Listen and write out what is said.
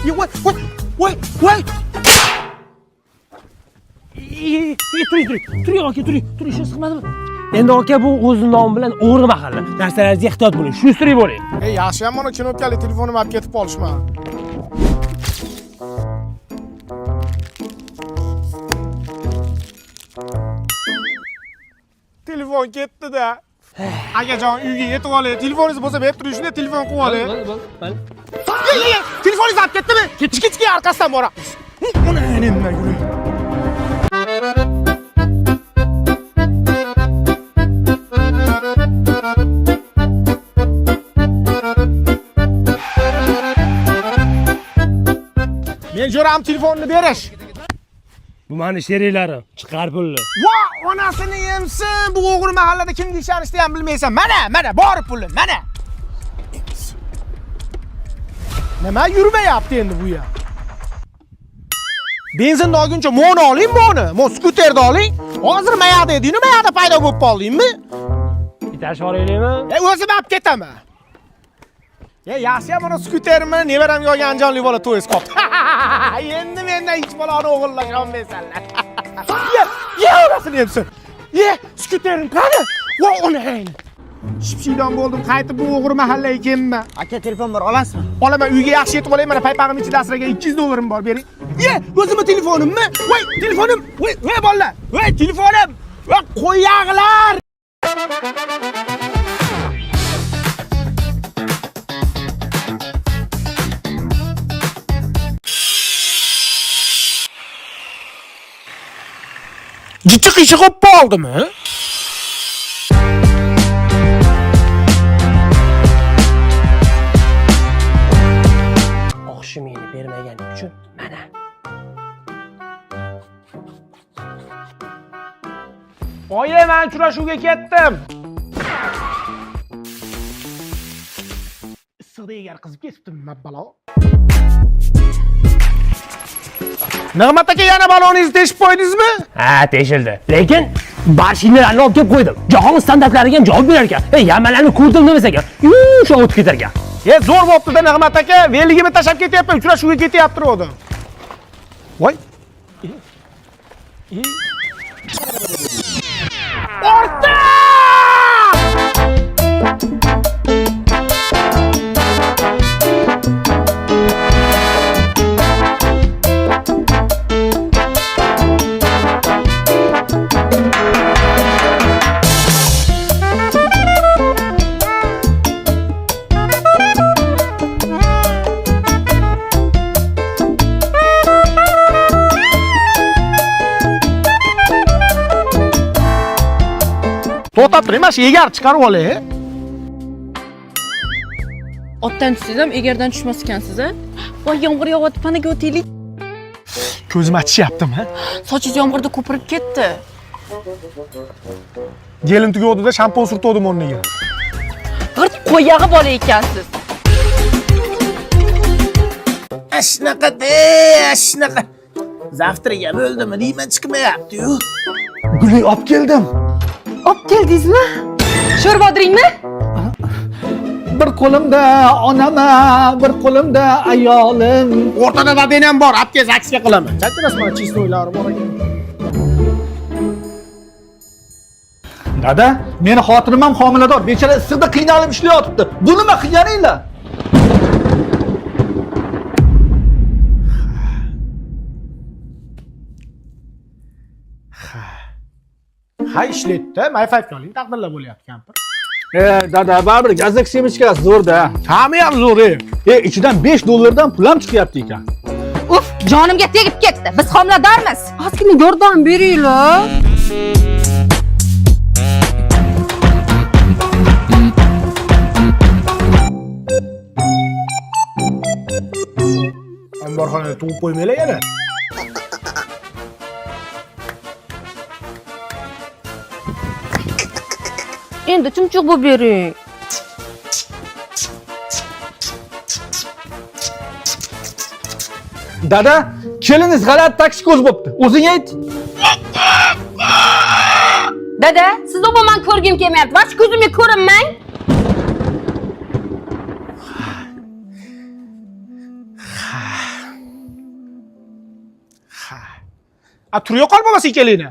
Voy. Turing aka, turing, ishni siqmadimi? Endi aka bu o'zining nomi bilan o'g'ri mahalla. Narsalaringizga ehtiyot bo'ling, shunistrik bo'ling. Yaxshi ham mana kinopkalik telefonimni olib ketib qolishmadi. Telefon ketdi-da. Akajon uyga yetib olay. Telefoningiz bo'lsa berib turing, shunday telefon qilib olay. Mayli. Telefoningiz olib ketdimi? Kichik orqasidan boramiz. Uni endi yuring. Men jo'ram telefonni berish. Bu meni sheriklarim, chiqar pulni. Va, onasini yemsin. Bu o'g'ri mahallada kimga ishonishni ham bilmaysan. Mana, bor pulim, mana. Nima yurmayapti endi bu ya? Benzinni olguncha moni oling, moni. Skuterni oling. Hozir mayada edingmi, mayada paydo bo'lib qoldingmi? Bittash boraylikmi? O'zim olib ketaman. Yaxshi ham mana skuterimni nevaramga olgan anjonli bola to'yis qopti. Endi mendan hech bolani o'g'irlash olmaysanlar. Onasini yemsin. Skuterim qani? Va uni. Shipshidon bo'ldim, qaytib bu o'g'ri mahallaga keldim. Aka telefon bor, olasizmi? Olaman, uyga yaxshi yetib olay, mana paypag'im ichida asragan $200 bor, bering. O'zimni telefonimmi? Voy, telefonim. Voy, bolalar. Voy, telefonim. Va qo'yag'lar. Jichiq qilib qoldimi? Oqshimini bermagani uchun mana. Oyi, men uchrashuvga ketdim. Issiqda egar qizib ketibdim, mabbalo. Nig'mat aka, yana baloningizni teshib qo'ydingizmi? Ha, teshildi. Lekin barshinglarni olib kelib qo'ydim. Jahon standartlariga javob berar ekan. Yamanlarni ko'rdim demasa ekan. Shu o'tib ketar ekan. Zo'r bo'pti-da Nig'mat aka, velligimni tashab ketyapman, uchrashuvga ketyapti ro'dim. Voy. Orta! To'xtab turing, mana shu egar chiqarib olay. Otdan tushsiz ham egardan tushmas ekansiz, a? Voy, yomg'ir yog'yapti, panaga o'taylik. Ko'zim achishyaptimi? Sochingiz yomg'irda ko'pirib ketdi. Gelim tugavdi-da, shampun surtdim o'rniga. G'irt qo'yag'i bola ekansiz. Ashnaqa. Zavtriga bo'ldimi deyman, chiqmayapti-yu. Guli olib keldim. Olib keldingizmi? Sho'rbodiringmi? Bir qo'limda onama, bir qo'limda ayolim. O'rtada dadang ham bor, olib kel, aksiya qilaman. Chaqirasiz, mana chistoylari bor ekan. Dada, meni xotinim ham homilador. Bechara issiqda qiynalib ishlayotibdi. Bu nima qilganinglar? Ha, ishlaydi-da, mayfaytga oling, taqdirlar bo'lyapti kampir. Dada, baribir gazak semichkasi zo'rda. Hami ham zo'r. Ichidan $5 dan pul ham chiqyapti ekan. Uf, jonimga tegib ketdi. Biz homiladormiz. Ozgina yordam beringlar. Omborxonada tug'ib qo'ymaylar yana. Endi chumchuq bo'lib bering. Dada, keliniz g'alati taksi ko'z bo'pti. O'zing ayt. Dada, sizni umuman ko'rgim kelmayapti. Vash ko'zimga ko'rinmang. Ha. A turga qol bolasi ikkalingni.